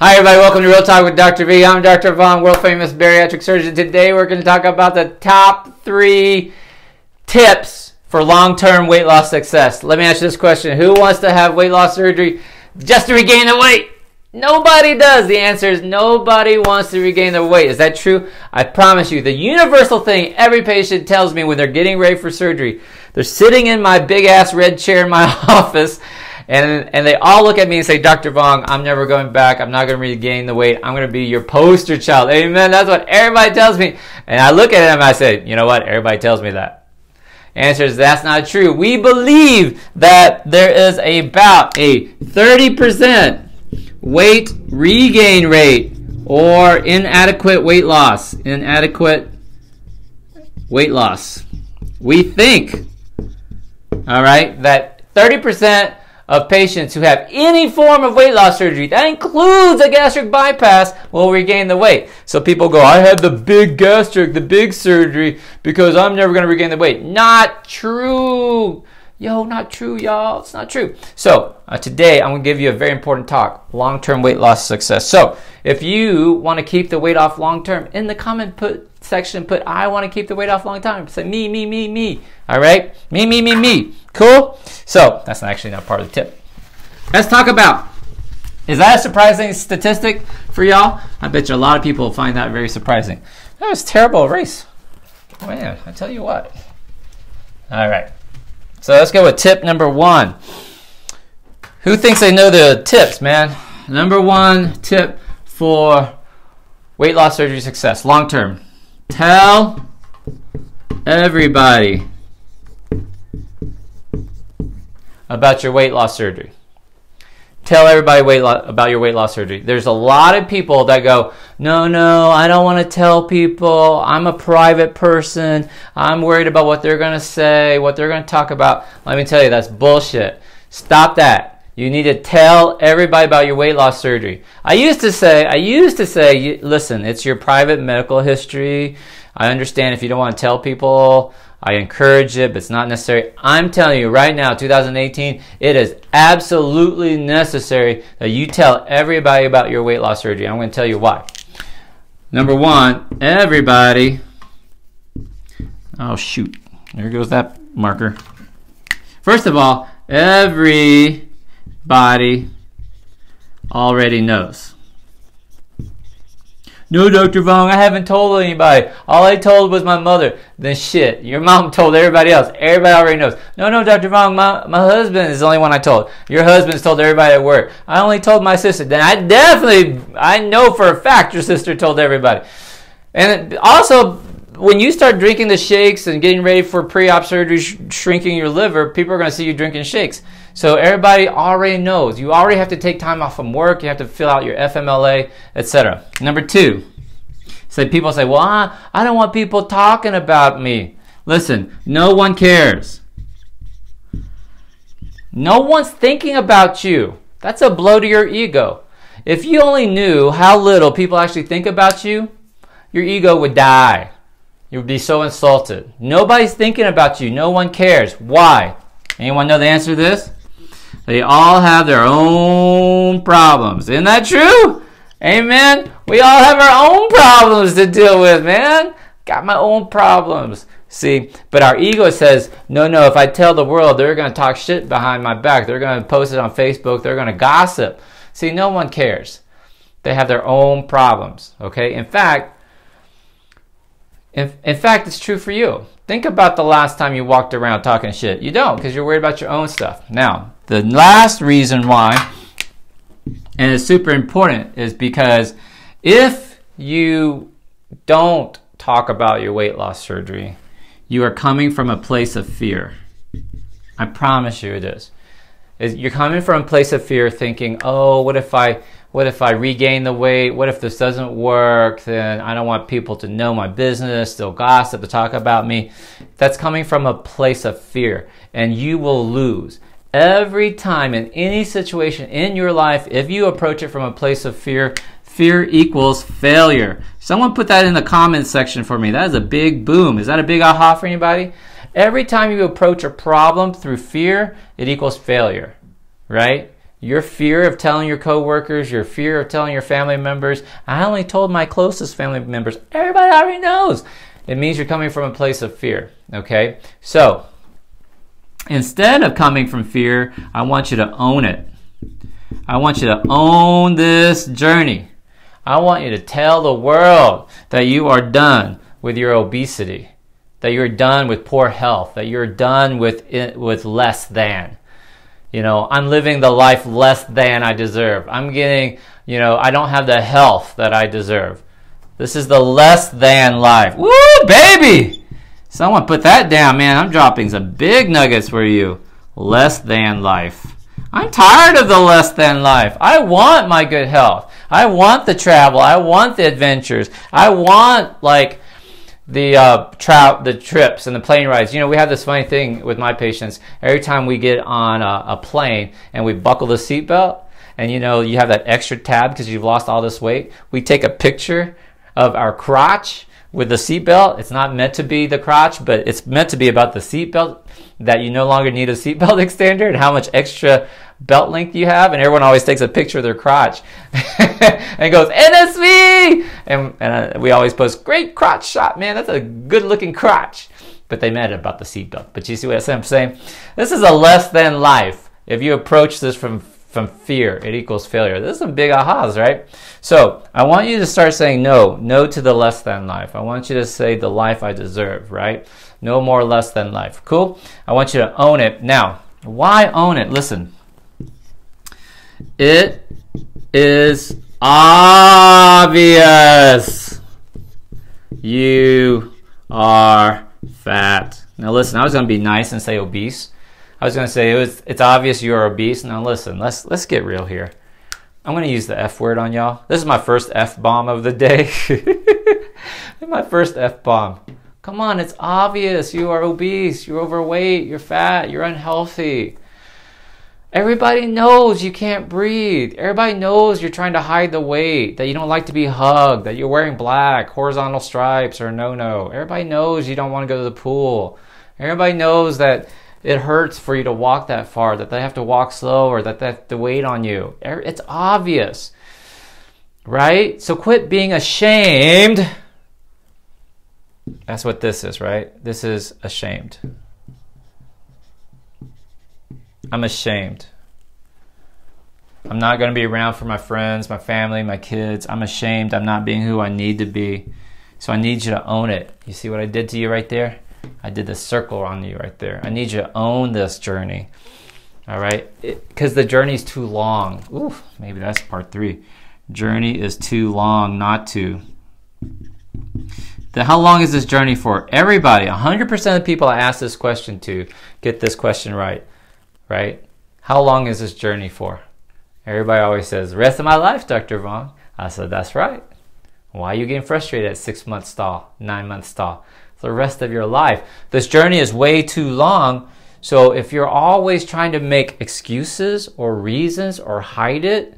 Hi everybody, welcome to Real Talk with Dr. V. I'm Dr. Vuong, world famous bariatric surgeon. Today we're going to talk about the top 3 tips for long-term weight loss success. Let me ask you this question. Who wants to have weight loss surgery just to regain the weight? Nobody does. The answer is nobody wants to regain their weight. Is that true? I promise you, the universal thing every patient tells me when they're getting ready for surgery, they're sitting in my big ass red chair in my office, and they all look at me and say, Dr. Vuong, I'm never going back. I'm not going to regain the weight. I'm going to be your poster child. Amen. That's what everybody tells me. And I look at them and I say, you know what? Everybody tells me that. Answer is that's not true. We believe that there is about a 30% weight regain rate or inadequate weight loss. Inadequate weight loss. We think, all right, that 30% of patients who have any form of weight loss surgery, that includes a gastric bypass, will regain the weight. So people go, I had the big gastric, the big surgery, because I'm never going to regain the weight. Not true. Yo, not true, y'all. It's not true. So today I'm going to give you a very important talk, long-term weight loss success. So if you want to keep the weight off long-term, in the comment section, put, I want to keep the weight off long-term. Say, me. All right? Me. Cool? So that's actually not part of the tip. Let's talk about, is that a surprising statistic for y'all? I bet you a lot of people find that very surprising. That was a terrible race. Man, I tell you what. All right. So let's go with tip number 1. Who thinks they know the tips, man? Number 1 tip for weight loss surgery success, long term. Tell everybody about your weight loss surgery. Tell everybody about your weight loss surgery. There's a lot of people that go, no, I don't want to tell people. I'm a private person. I'm worried about what they're going to say, what they're going to talk about. Let me tell you, that's bullshit. Stop that. You need to tell everybody about your weight loss surgery. I used to say, listen, it's your private medical history. I understand if you don't want to tell people. I encourage it, but it's not necessary. I'm telling you right now, 2018, it is absolutely necessary that you tell everybody about your weight loss surgery. I'm going to tell you why. Number 1, everybody. Oh, shoot. There goes that marker. First of all, everybody already knows. No, Dr. Vuong, I haven't told anybody. All I told was my mother. Then shit, your mom told everybody else. Everybody already knows. No, Dr. Vuong, my husband is the only one I told. Your husband's told everybody at work. I only told my sister. Then I know for a fact your sister told everybody. And also, when you start drinking the shakes and getting ready for pre-op surgery, shrinking your liver, people are going to see you drinking shakes. So everybody already knows. You already have to take time off from work. You have to fill out your FMLA, etc. Number 2, people say, well, I don't want people talking about me. Listen, no one cares. No one's thinking about you. That's a blow to your ego. If you only knew how little people actually think about you, your ego would die. You would be so insulted. Nobody's thinking about you. No one cares. Why? Anyone know the answer to this? They all have their own problems. Isn't that true? Amen? We all have our own problems to deal with, man. Got my own problems. See, but our ego says, no, if I tell the world, they're going to talk shit behind my back. They're going to post it on Facebook. They're going to gossip. See, no one cares. They have their own problems, okay? In fact, it's true for you. Think about the last time you walked around talking shit. You don't, because you're worried about your own stuff. Now, the last reason why, and it's super important, is because if you don't talk about your weight loss surgery, you are coming from a place of fear. I promise you it is. You're coming from a place of fear thinking, oh, what if I regain the weight? What if this doesn't work? Then I don't want people to know my business. They'll gossip, to talk about me. That's coming from a place of fear, and you will lose. Every time in any situation in your life, if you approach it from a place of fear, fear equals failure. Someone put that in the comments section for me. That is a big boom. Is that a big aha for anybody? Every time you approach a problem through fear, it equals failure, right? Your fear of telling your coworkers, your fear of telling your family members, I only told my closest family members. Everybody already knows. It means you're coming from a place of fear, okay? So, instead of coming from fear, I want you to own it. I want you to own this journey. I want you to tell the world that you are done with your obesity, that you're done with poor health, that you're done with less than. You know, I'm living the life less than I deserve. I'm getting, you know, I don't have the health that I deserve. This is the less than life. Woo, baby! Someone put that down, man. I'm dropping some big nuggets for you. Less than life. I'm tired of the less than life. I want my good health. I want the travel. I want the adventures. I want, like, the trips and the plane rides. You know, we have this funny thing with my patients. Every time we get on a plane and we buckle the seatbelt, and you know, you have that extra tab because you've lost all this weight, we take a picture of our crotch with the seatbelt. It's not meant to be the crotch, but it's meant to be about the seatbelt, that you no longer need a seatbelt extender and how much extra belt length you have. And everyone always takes a picture of their crotch and goes, NSV! And we always post, great crotch shot, man. That's a good looking crotch. But they meant about the seatbelt. But you see what I'm saying? This is a less than life. If you approach this from fear, it equals failure. This is some big ahas, right? So I want you to start saying no to the less than life. I want you to say the life I deserve, right? No more less than life. Cool? I want you to own it. Now, why own it? Listen. It is obvious you are fat. Now listen, I was going to be nice and say obese. I was going to say it's obvious you are obese. Now listen, let's get real here. I'm going to use the F word on y'all. This is my first F-bomb of the day. My first F-bomb. Come on, it's obvious you are obese, you're overweight, you're fat, you're unhealthy. Everybody knows you can't breathe. Everybody knows you're trying to hide the weight, that you don't like to be hugged, that you're wearing black, horizontal stripes or no-no. Everybody knows you don't want to go to the pool. Everybody knows that it hurts for you to walk that far, that they have to walk slow, or that they have to wait on you. It's obvious, right? So quit being ashamed. That's what this is, right? This is ashamed. I'm ashamed. I'm not going to be around for my friends, my family, my kids. I'm ashamed. I'm not being who I need to be. So I need you to own it. You see what I did to you right there? I did the circle on you right there. I need you to own this journey. All right? Because the journey's too long. Ooh, maybe that's part 3. Journey is too long not to. How long is this journey for? Everybody, 100% of the people I ask this question to get this question right. Right? How long is this journey for? Everybody always says, the rest of my life, Dr. Vuong. I said, that's right. Why are you getting frustrated at 6-month stall, 9-month stall? It's the rest of your life. This journey is way too long. So if you're always trying to make excuses or reasons or hide it,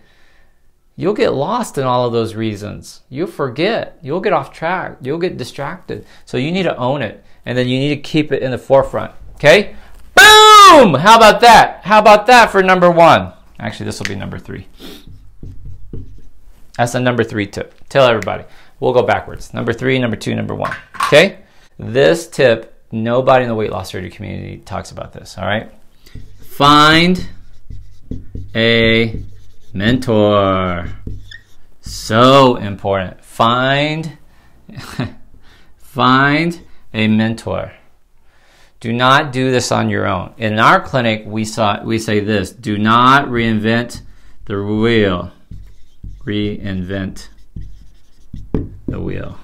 you'll get lost in all of those reasons. You'll forget. You'll get off track. You'll get distracted. So you need to own it. And then you need to keep it in the forefront. Okay? Boom! How about that? How about that for number 1? Actually, this will be number 3. That's the number 3 tip. Tell everybody. We'll go backwards. Number 3, number 2, number 1. Okay? This tip, nobody in the weight loss surgery community talks about this. All right? Find a mentor. So important. Find a mentor. Do not do this on your own. In our clinic, we say this: do not reinvent the wheel. Reinvent the wheel.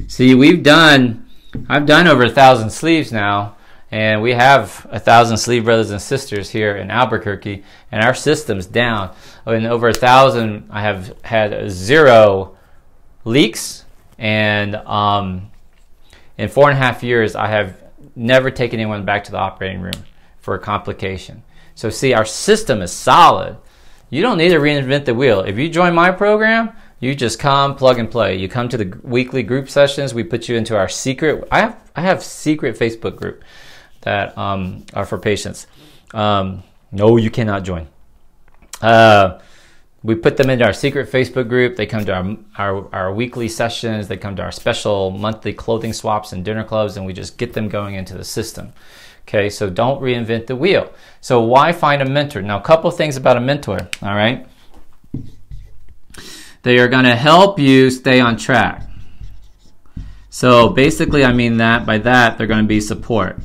See, I've done over 1,000 sleeves now, and we have 1,000 sleeve brothers and sisters here in Albuquerque, and our system's down. In over 1,000, I have had 0 leaks, and in 4.5 years, I have never taken anyone back to the operating room for a complication. So see, our system is solid. You don't need to reinvent the wheel. If you join my program, you just come, plug and play. You come to the weekly group sessions. We put you into our secret. I have secret Facebook group that are for patients. No, you cannot join. We put them into our secret Facebook group. They come to our weekly sessions. They come to our special monthly clothing swaps and dinner clubs, and we just get them going into the system. Okay, so don't reinvent the wheel. So why find a mentor? Now, a couple things about a mentor, all right? They are going to help you stay on track. So basically, I mean that by that, they're going to be support,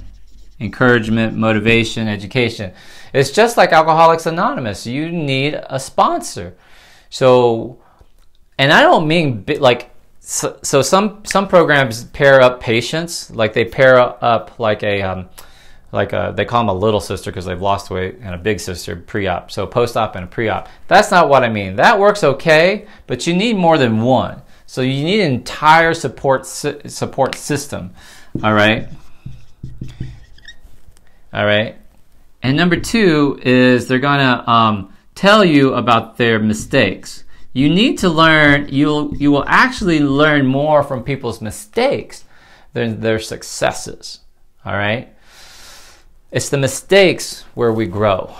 encouragement, motivation, education. It's just like Alcoholics Anonymous. You need a sponsor. So, and I don't mean like, so some programs pair up patients, like they pair up like a, they call them a little sister because they've lost weight, and a big sister pre-op. So post-op and a pre-op. That's not what I mean. That works okay, but you need more than one. So you need an entire support system. All right. All right. And number two is they're going to tell you about their mistakes. You need to learn, you will actually learn more from people's mistakes than their successes. All right? It's the mistakes where we grow.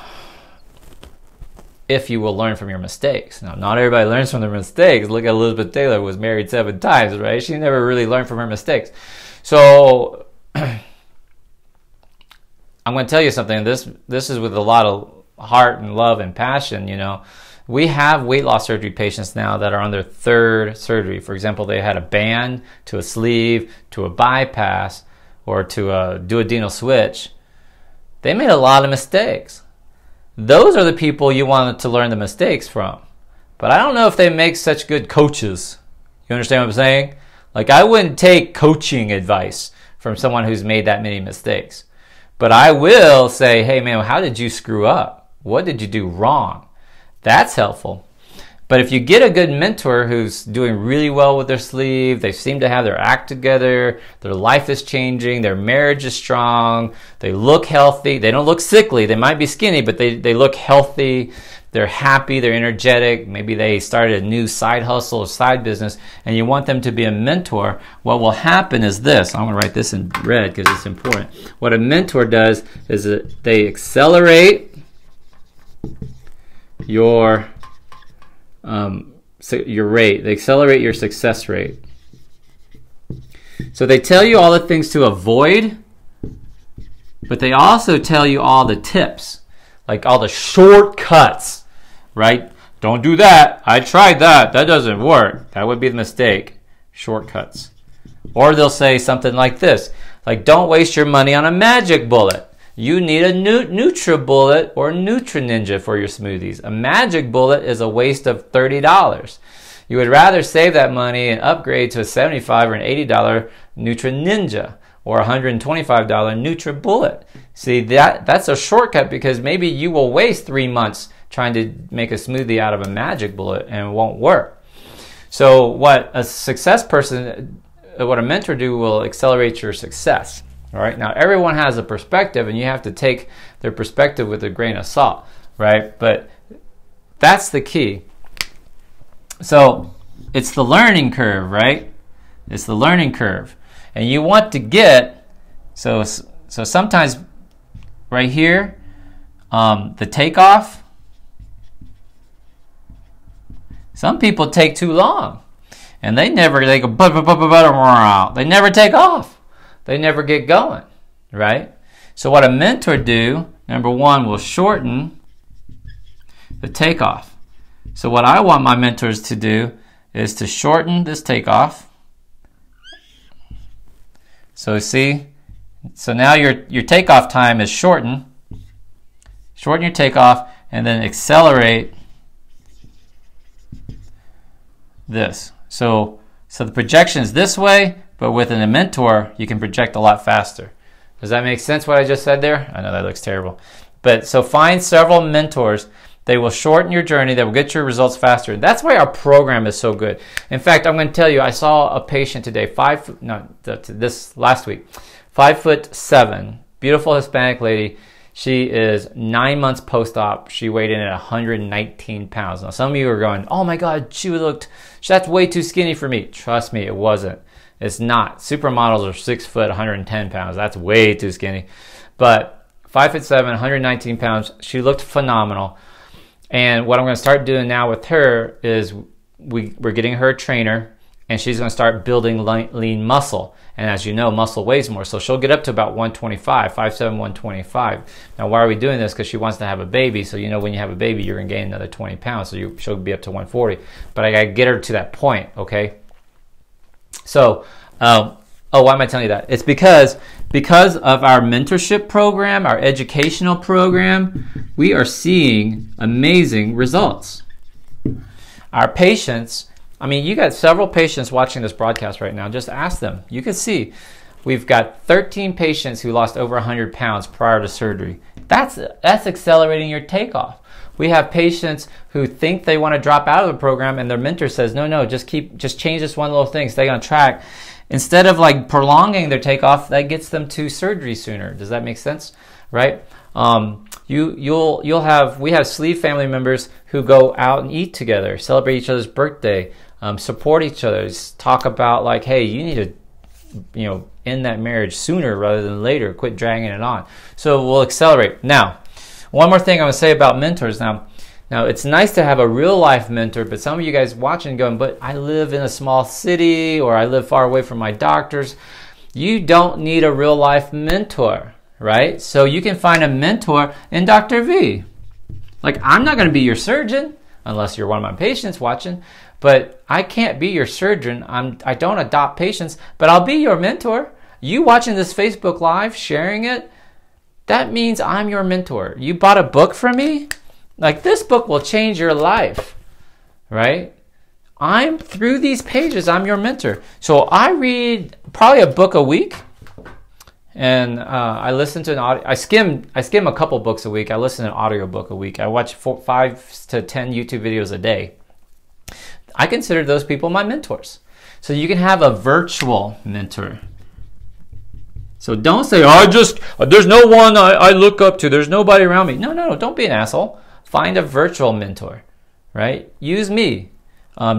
If you will learn from your mistakes. Now, not everybody learns from their mistakes. Look at Elizabeth Taylor, was married 7 times, right? She never really learned from her mistakes. So I'm going to tell you something. This is with a lot of heart and love and passion, you know. We have weight loss surgery patients now that are on their 3rd surgery. For example, they had a band to a sleeve, to a bypass, or to a duodenal switch. They made a lot of mistakes. Those are the people you want to learn the mistakes from. But I don't know if they make such good coaches. You understand what I'm saying? Like, I wouldn't take coaching advice from someone who's made that many mistakes. But I will say, hey man, how did you screw up? What did you do wrong? That's helpful. But if you get a good mentor who's doing really well with their sleeve, they seem to have their act together, their life is changing, their marriage is strong, they look healthy, they don't look sickly, they might be skinny, but they look healthy, they're happy, they're energetic, maybe they started a new side hustle or side business, and you want them to be a mentor, what will happen is this. I'm going to write this in red because it's important. What a mentor does is that they accelerate your rate. They accelerate your success rate. So they tell you all the things to avoid, but they also tell you all the tips, like all the shortcuts, right? Don't do that. I tried that. That doesn't work. That would be the mistake. Shortcuts. Or they'll say something like this, like, don't waste your money on a magic bullet. You need a NutriBullet or Nutri-Ninja for your smoothies. A magic bullet is a waste of $30. You would rather save that money and upgrade to a $75 or an $80 Nutri-Ninja or a $125 NutriBullet. See, that's a shortcut because maybe you will waste 3 months trying to make a smoothie out of a magic bullet and it won't work. So what a success person, what a mentor do will accelerate your success. All right. Now, everyone has a perspective, and you have to take their perspective with a grain of salt, right? But that's the key. So it's the learning curve, right? It's the learning curve, and you want to get so sometimes right here, the takeoff. Some people take too long, and they never take they never take off. They never get going, right? So what a mentor do, number one, will shorten the takeoff. So what I want my mentors to do is to shorten this takeoff. So see, so now your takeoff time is shortened. Shorten your takeoff and then accelerate this. So the projection is this way, but with a mentor, you can project a lot faster. Does that make sense what I just said there? I know that looks terrible. But so find several mentors. They will shorten your journey. They will get your results faster. That's why our program is so good. In fact, I'm going to tell you, I saw a patient today, this last week, 5'7", beautiful Hispanic lady. She is 9 months post-op. She weighed in at 119 pounds. Now, some of you are going, oh my God, that's way too skinny for me. Trust me, it wasn't. It's not. Supermodels are 6 foot, 110 pounds. That's way too skinny. But 5'7", 119 pounds. She looked phenomenal. And what I'm going to start doing now with her is we're getting her a trainer, and she's going to start building lean muscle. And as you know, muscle weighs more, so she'll get up to about 125, 5'7", 125. Now, why are we doing this? Because she wants to have a baby. So you know, when you have a baby, you're going to gain another 20 pounds. So she'll be up to 140. But I got to get her to that point, okay? So, why am I telling you that? It's because of our mentorship program, our educational program, we are seeing amazing results. Our patients, I mean, you got several patients watching this broadcast right now. Just ask them. You can see we've got 13 patients who lost over 100 pounds prior to surgery. That's accelerating your takeoff. We have patients who think they want to drop out of the program, and their mentor says, no, just change this one little thing, stay on track. Instead of like prolonging their takeoff, that gets them to surgery sooner. Does that make sense? Right? We have sleeve family members who go out and eat together, celebrate each other's birthday, support each other, talk about like, hey, you need to, end that marriage sooner rather than later. Quit dragging it on. So we'll accelerate. Now, one more thing I want to say about mentors. Now, it's nice to have a real life mentor, but some of you guys watching going, but I live in a small city or I live far away from my doctors. You don't need a real life mentor, right? So you can find a mentor in Dr. V. Like, I'm not going to be your surgeon unless you're one of my patients watching, but I can't be your surgeon. I don't adopt patients, but I'll be your mentor. You watching this Facebook Live, sharing it, that means I'm your mentor. You bought a book from me? Like, this book will change your life, right? Through these pages, I'm your mentor. So I read probably a book a week, and I listen to I skim a couple books a week. I listen to an audio book a week. I watch 5 to 10 YouTube videos a day. I consider those people my mentors. So you can have a virtual mentor. So don't say, there's no one I look up to. There's nobody around me. No, don't be an asshole. Find a virtual mentor, right? Use me.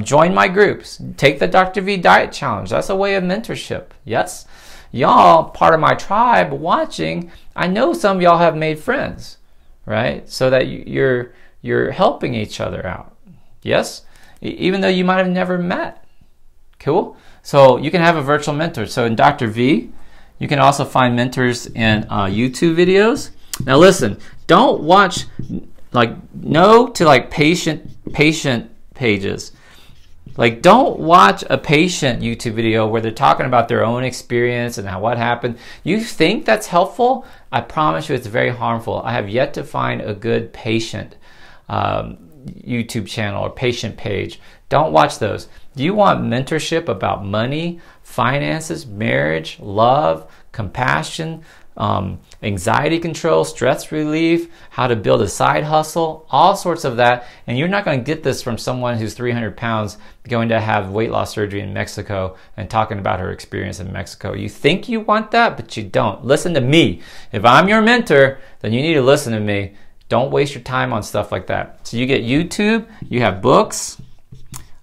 Join my groups. Take the Dr. V Diet Challenge. That's a way of mentorship. Yes? Y'all, part of my tribe watching, I know some of y'all have made friends, right? So that you're helping each other out. Yes? Even though you might have never met. Cool? So you can have a virtual mentor. So in Dr. V, you can also find mentors in YouTube videos. Now listen, don't watch patient pages. Like, don't watch a patient YouTube video where they're talking about their own experience and what happened. You think that's helpful? I promise you it's very harmful. I have yet to find a good patient YouTube channel or patient page. Don't watch those. Do you want mentorship about money, finances, marriage, love, compassion, anxiety control, stress relief, how to build a side hustle, all sorts of that? And you're not going to get this from someone who's 300 pounds going to have weight loss surgery in Mexico and talking about her experience in Mexico. You think you want that, but you don't. Listen to me. If I'm your mentor, then you need to listen to me. Don't waste your time on stuff like that. So you get YouTube, you have books,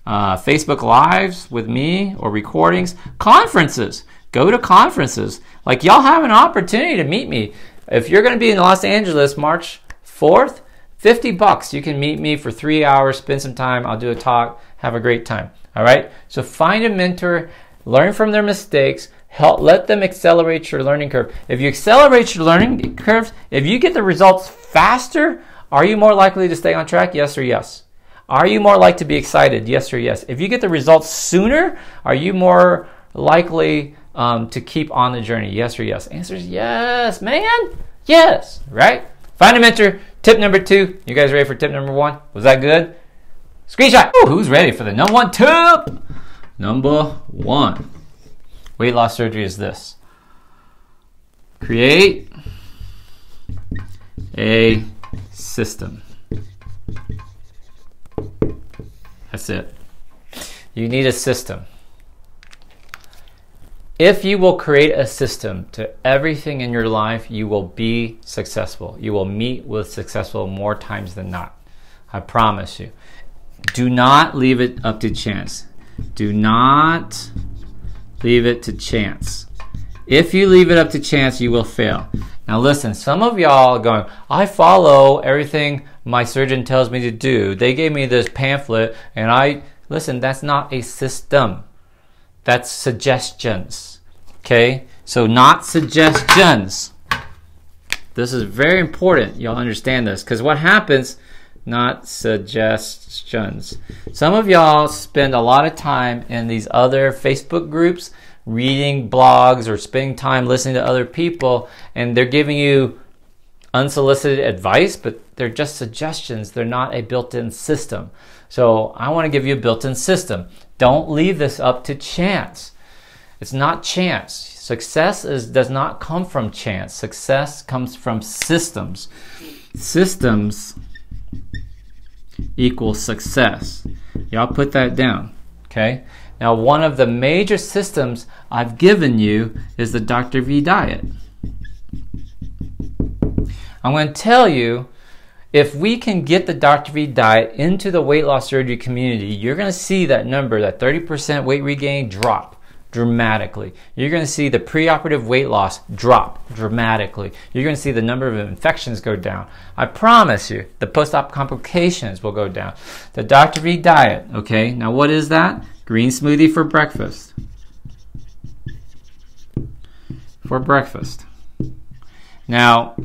Facebook Lives with me or recordings, conferences. Go to conferences. Like, y'all have an opportunity to meet me. If you're going to be in Los Angeles March 4th, $50. You can meet me for 3 hours, spend some time. I'll do a talk. Have a great time. All right? So find a mentor, learn from their mistakes, let them accelerate your learning curve. If you accelerate your learning curve, if you get the results faster, are you more likely to stay on track? Yes or yes? Are you more likely to be excited? Yes or yes? If you get the results sooner, are you more likely to keep on the journey? Yes or yes? Answer is yes, man. Yes, right? Find a mentor. Tip number 2. You guys ready for tip number 1? Was that good? Screenshot. Ooh, who's ready for the number 1 tip? Number 1. Weight loss surgery is this. Create a system. That's it. You need a system. If you will create a system to everything in your life, you will be successful. You will meet with successful more times than not. I promise you. Do not leave it up to chance. Do not leave it to chance. If you leave it up to chance, you will fail. Now listen, some of y'all are going, I follow everything my surgeon tells me to do. They gave me this pamphlet and listen, that's not a system. That's suggestions. Okay? So not suggestions. This is very important. Y'all understand this. Because what happens, not suggestions. Some of y'all spend a lot of time in these other Facebook groups reading blogs or spending time listening to other people, and they're giving you unsolicited advice, but they're just suggestions. They're not a built-in system. So I want to give you a built-in system. Don't leave this up to chance. It's not chance. Success does not come from chance. Success comes from systems. Systems equals success. Y'all put that down, okay? Now, one of the major systems I've given you is the Dr. V diet. I'm going to tell you, if we can get the Dr. V diet into the weight loss surgery community, you're going to see that number, that 30% weight regain, drop dramatically. You're going to see the preoperative weight loss drop dramatically. You're going to see the number of infections go down. I promise you, the post-op complications will go down. The Dr. V diet, okay? Now, what is that? Green smoothie for breakfast. For breakfast. Now,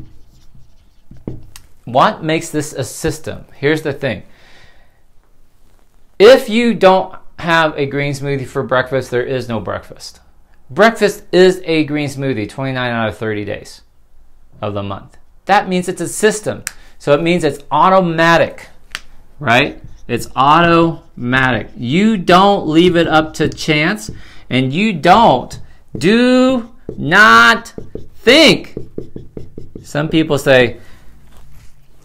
what makes this a system? Here's the thing. If you don't have a green smoothie for breakfast, there is no breakfast. Breakfast is a green smoothie 29 out of 30 days of the month. That means it's a system. So it means it's automatic, right? It's automatic. You don't leave it up to chance, and you do not think. Some people say,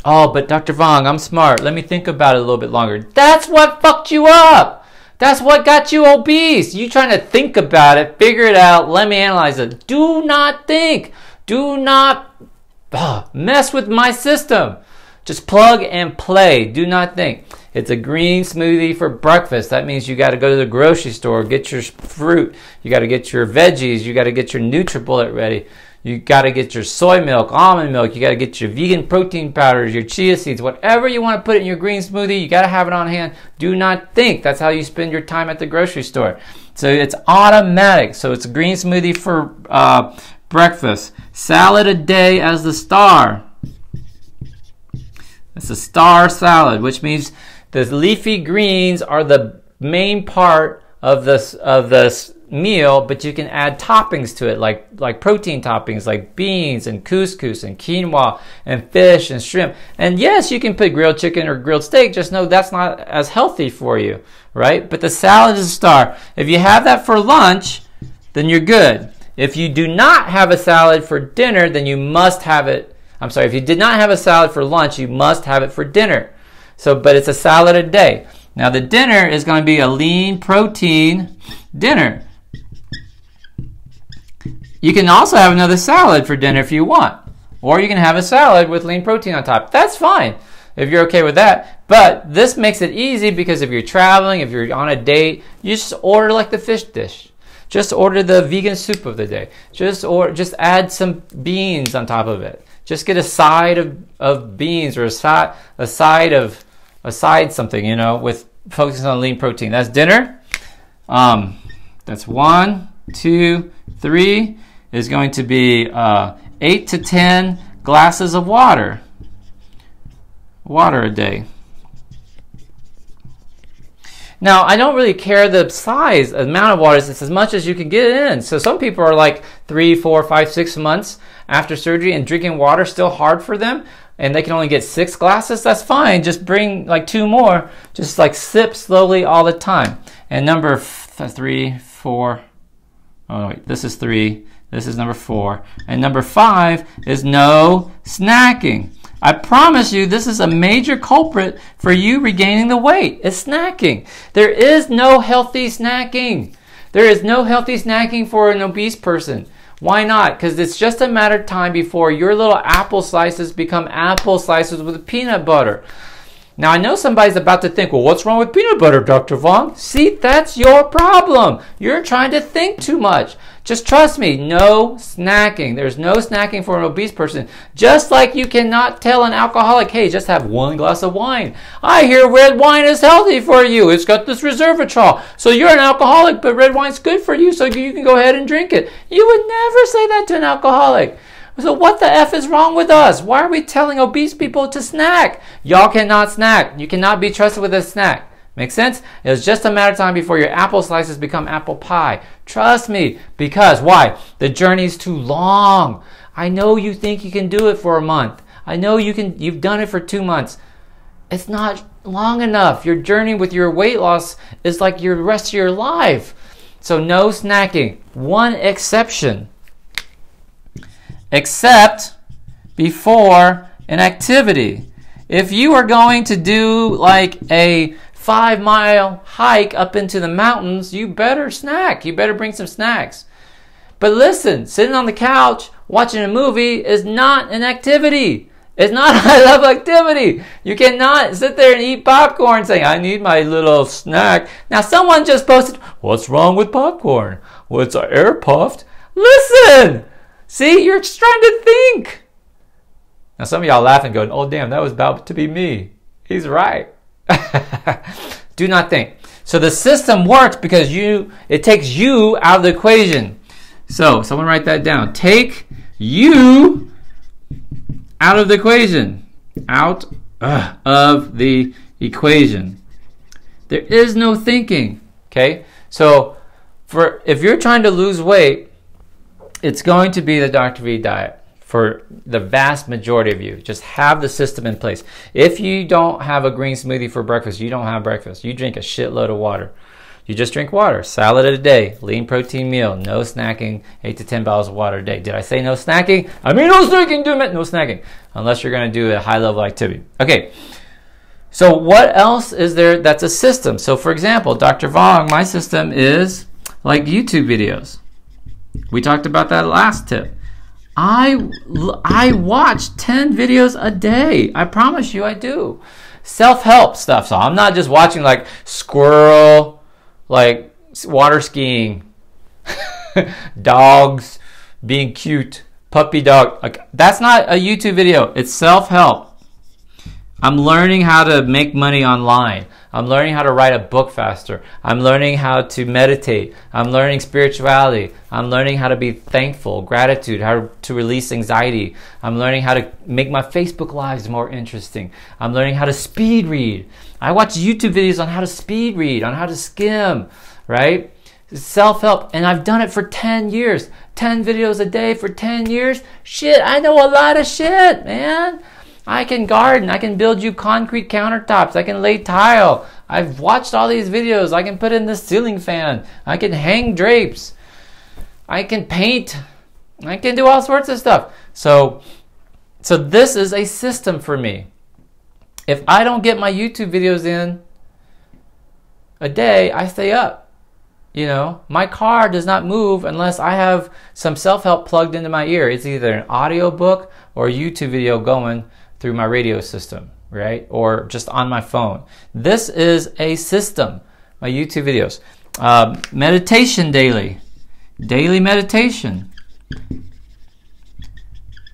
oh, but Dr. Vuong, I'm smart. Let me think about it a little bit longer. That's what fucked you up. That's what got you obese. You trying to think about it, figure it out, let me analyze it. Do not think. Do not mess with my system. Just plug and play. Do not think. It's a green smoothie for breakfast. That means you got to go to the grocery store, get your fruit. You got to get your veggies. You got to get your NutriBullet ready. You got to get your soy milk, almond milk. You got to get your vegan protein powders, your chia seeds, whatever you want to put in your green smoothie. You got to have it on hand. Do not think. That's how you spend your time at the grocery store. So it's automatic. So it's a green smoothie for breakfast. Salad a day as the star. It's a star salad, which means the leafy greens are the main part of this meal, but you can add toppings to it, like protein toppings, like beans and couscous and quinoa and fish and shrimp. And yes, you can put grilled chicken or grilled steak. Just know that's not as healthy for you, right? But the salad is a star. If you have that for lunch, then you're good. If you do not have a salad for dinner, then you must have it. I'm sorry, if you did not have a salad for lunch, you must have it for dinner. So, but it's a salad a day. Now the dinner is going to be a lean protein dinner. You can also have another salad for dinner if you want. Or you can have a salad with lean protein on top. That's fine if you're okay with that. But this makes it easy because if you're traveling, if you're on a date, you just order like the fish dish. Just order the vegan soup of the day. Just add some beans on top of it. Just get a side of beans or a side something, you know, with focusing on lean protein. That's dinner. That's 1, 2, 3 is going to be 8 to 10 glasses of water a day. Now, I don't really care the size, amount of water. It's as much as you can get in. So some people are like 3, 4, 5, 6 months after surgery and drinking water still hard for them, and they can only get 6 glasses. That's fine. Just bring like 2 more. Just like sip slowly all the time. And number 3, 4. Oh wait, this is 3. This is number 4. And number 5 is no snacking. I promise you, this is a major culprit for you regaining the weight. It's snacking. There is no healthy snacking. There is no healthy snacking for an obese person. Why not? Because it's just a matter of time before your little apple slices become apple slices with peanut butter. Now, I know somebody's about to think, well, what's wrong with peanut butter, Dr. Vuong? See, that's your problem. You're trying to think too much. Just trust me, no snacking. There's no snacking for an obese person. Just like you cannot tell an alcoholic, hey, just have 1 glass of wine. I hear red wine is healthy for you. It's got this resveratrol. So you're an alcoholic, but red wine's good for you, so you can go ahead and drink it. You would never say that to an alcoholic. So what the F is wrong with us? Why are we telling obese people to snack? Y'all cannot snack. You cannot be trusted with a snack. Make sense? It's just a matter of time before your apple slices become apple pie. Trust me. Because, why? The journey's too long. I know you think you can do it for a month. I know you've done it for 2 months. It's not long enough. Your journey with your weight loss is like your rest of your life. So no snacking. One exception. Except before an activity. If you are going to do like a 5-mile hike up into the mountains, you better snack. You better bring some snacks. But listen, sitting on the couch watching a movie is not an activity. It's not a high-level activity. You cannot sit there and eat popcorn saying, I need my little snack. Now, someone just posted, what's wrong with popcorn? Well, it's air puffed. Listen! See, you're just trying to think. Now, some of y'all laughing going, oh, damn, that was about to be me. He's right. Do not think. So the system works because it takes you out of the equation. So, someone write that down. Take you out of the equation. Out of the equation. There is no thinking. Okay? So, if you're trying to lose weight, it's going to be the Dr. V diet for the vast majority of you. Just have the system in place. If you don't have a green smoothie for breakfast, you don't have breakfast. You drink a shitload of water. You just drink water. Salad a day. Lean protein meal. No snacking. 8 to 10 bottles of water a day. Did I say no snacking? I mean no snacking, damn it. No snacking. Unless you're going to do a high-level activity. Okay. So what else is there that's a system? So for example, Dr. Vuong, my system is like YouTube videos. We talked about that last tip. I watch 10 videos a day. I promise you I do. Self-help stuff. So I'm not just watching like squirrel, like water skiing, dogs being cute, puppy dog. Like, that's not a YouTube video. It's self-help. I'm learning how to make money online. I'm learning how to write a book faster. I'm learning how to meditate. I'm learning spirituality. I'm learning how to be thankful, gratitude, how to release anxiety. I'm learning how to make my Facebook Lives more interesting. I'm learning how to speed read. I watch YouTube videos on how to speed read, on how to skim, right? Self-help, and I've done it for 10 years. 10 videos a day for 10 years. Shit, I know a lot of shit, man. I can garden. I can build you concrete countertops. I can lay tile. I've watched all these videos. I can put in the ceiling fan. I can hang drapes. I can paint. I can do all sorts of stuff. So this is a system for me. If I don't get my YouTube videos in a day, I stay up. You know, my car does not move unless I have some self-help plugged into my ear. It's either an audio book or a YouTube video going through my radio system, right? Or just on my phone. This is a system, my YouTube videos. Meditation daily. Daily meditation.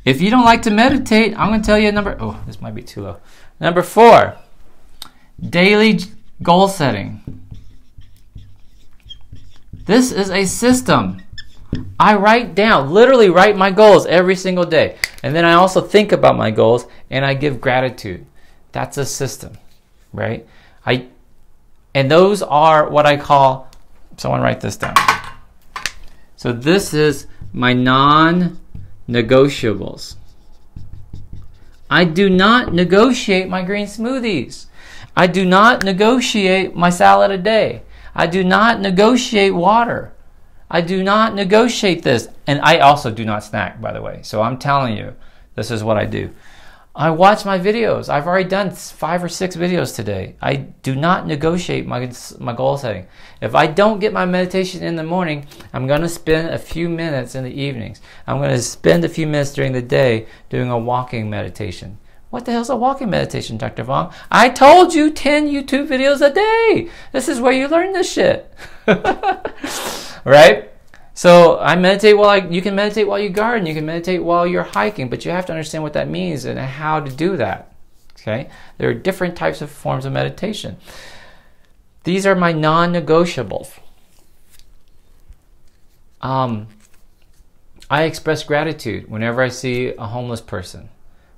If you don't like to meditate, I'm going to tell you a number. Oh, this might be too low. Number 4, daily goal setting. This is a system. I literally write my goals every single day. And then I also think about my goals and I give gratitude. That's a system, right? And those are what I call, someone write this down. So this is my non-negotiables. I do not negotiate my green smoothies. I do not negotiate my salad a day. I do not negotiate water. I do not negotiate this. And I also do not snack, by the way. So I'm telling you, this is what I do. I watch my videos. I've already done 5 or 6 videos today. I do not negotiate my goal setting. If I don't get my meditation in the morning, I'm going to spend a few minutes in the evenings. I'm going to spend a few minutes during the day doing a walking meditation. What the hell's a walking meditation, Dr. Vuong? I told you 10 YouTube videos a day. This is where you learn this shit. Right? So I meditate you can meditate while you garden, you can meditate while you're hiking, but you have to understand what that means and how to do that. Okay? There are different types of forms of meditation. These are my non-negotiables. I express gratitude whenever I see a homeless person.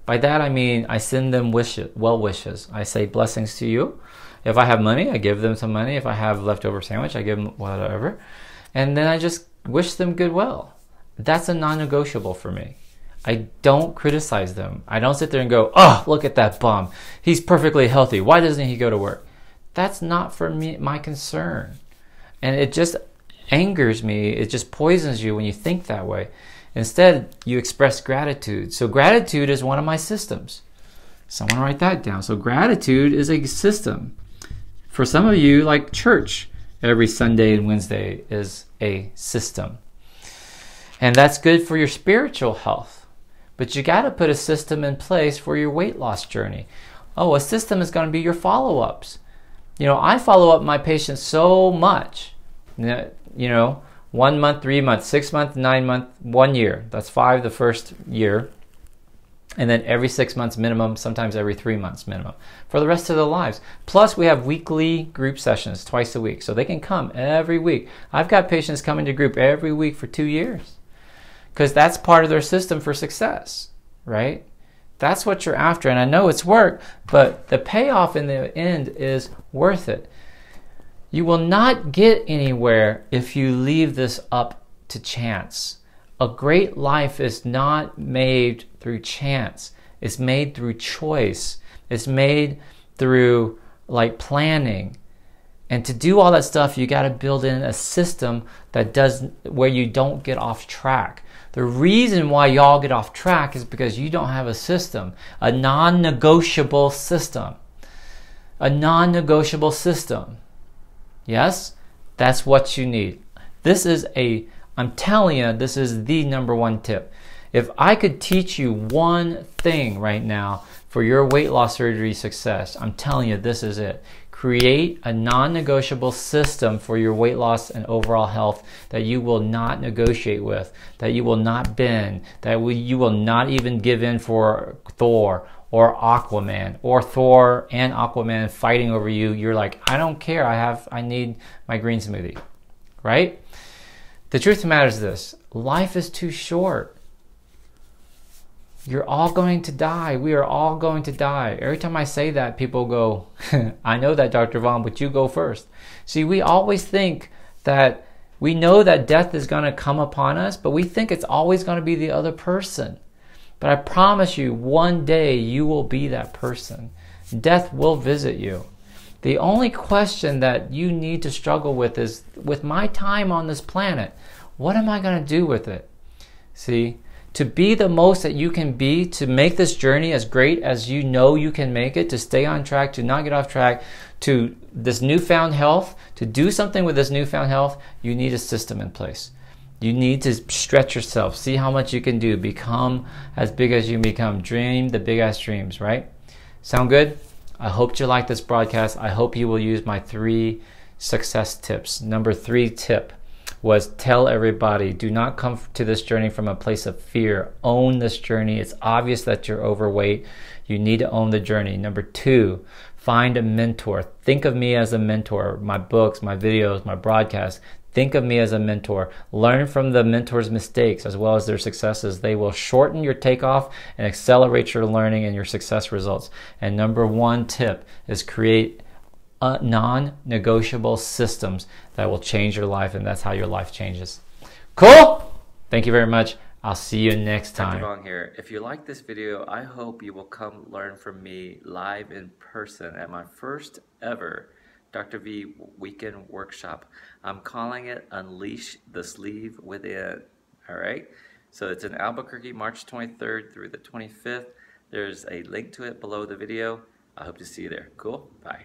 By that I mean I send them well wishes. I say blessings to you. If I have money, I give them some money. If I have leftover sandwich, I give them whatever. And then I just wish them goodwill. That's a non-negotiable for me. I don't criticize them. I don't sit there and go, oh, look at that bum. He's perfectly healthy. Why doesn't he go to work? That's not for me, my concern. And it just angers me. It just poisons you when you think that way. Instead, you express gratitude. So gratitude is one of my systems. Someone write that down. So gratitude is a system. For some of you, like church, every Sunday and Wednesday is a system. And that's good for your spiritual health. But you got to put a system in place for your weight loss journey. Oh, a system is going to be your follow-ups. You know, I follow up my patients so much. You know, 1 month, 3 months, 6 months, 9 months, 1 year. That's 5 the first year. And then every 6 months minimum, sometimes every 3 months minimum, for the rest of their lives. Plus, we have weekly group sessions twice a week, so they can come every week. I've got patients coming to group every week for 2 years because that's part of their system for success, right? That's what you're after, and I know it's work, but the payoff in the end is worth it. You will not get anywhere if you leave this up to chance. A great life is not made through chance. It's made through choice. It's made through like planning. And to do all that stuff, you got to build in a system that does where you don't get off track. The reason why y'all get off track is because you don't have a system, a non-negotiable system. A non-negotiable system. Yes? That's what you need. I'm telling you, this is the #1 tip. If I could teach you one thing right now for your weight loss surgery success, I'm telling you, this is it. Create a non-negotiable system for your weight loss and overall health that you will not negotiate with, that you will not bend, that you will not even give in for Thor or Aquaman, or Thor and Aquaman fighting over you. You're like, I don't care, I need my green smoothie, right? The truth of the matter is this: life is too short. You're all going to die. We are all going to die. Every time I say that, people go, I know that, Dr. Vuong, but you go first. See, we always think that we know that death is going to come upon us, but we think it's always going to be the other person. But I promise you, one day you will be that person. Death will visit you. The only question that you need to struggle with is, with my time on this planet, what am I going to do with it? See, to be the most that you can be, to make this journey as great as you know you can make it, to stay on track, to not get off track, to this newfound health, to do something with this newfound health, you need a system in place. You need to stretch yourself, see how much you can do, become as big as you become, dream the big ass dreams, right? Sound good? I hope you like this broadcast. I hope you will use my 3 success tips. #3 tip was tell everybody, do not come to this journey from a place of fear. Own this journey. It's obvious that you're overweight. You need to own the journey. #2, find a mentor. Think of me as a mentor. My books, my videos, my broadcasts. Think of me as a mentor. Learn from the mentor's mistakes as well as their successes. They will shorten your takeoff and accelerate your learning and your success results. And #1 tip is create non-negotiable systems that will change your life, and that's how your life changes. Cool? Thank you very much. I'll see you next time. Dr. Vuong here. If you like this video, I hope you will come learn from me live in person at my first ever Dr. V weekend workshop. I'm calling it Unleash the Sleeve Within. All right? So it's in Albuquerque, March 23rd through the 25th. There's a link to it below the video. I hope to see you there. Cool? Bye.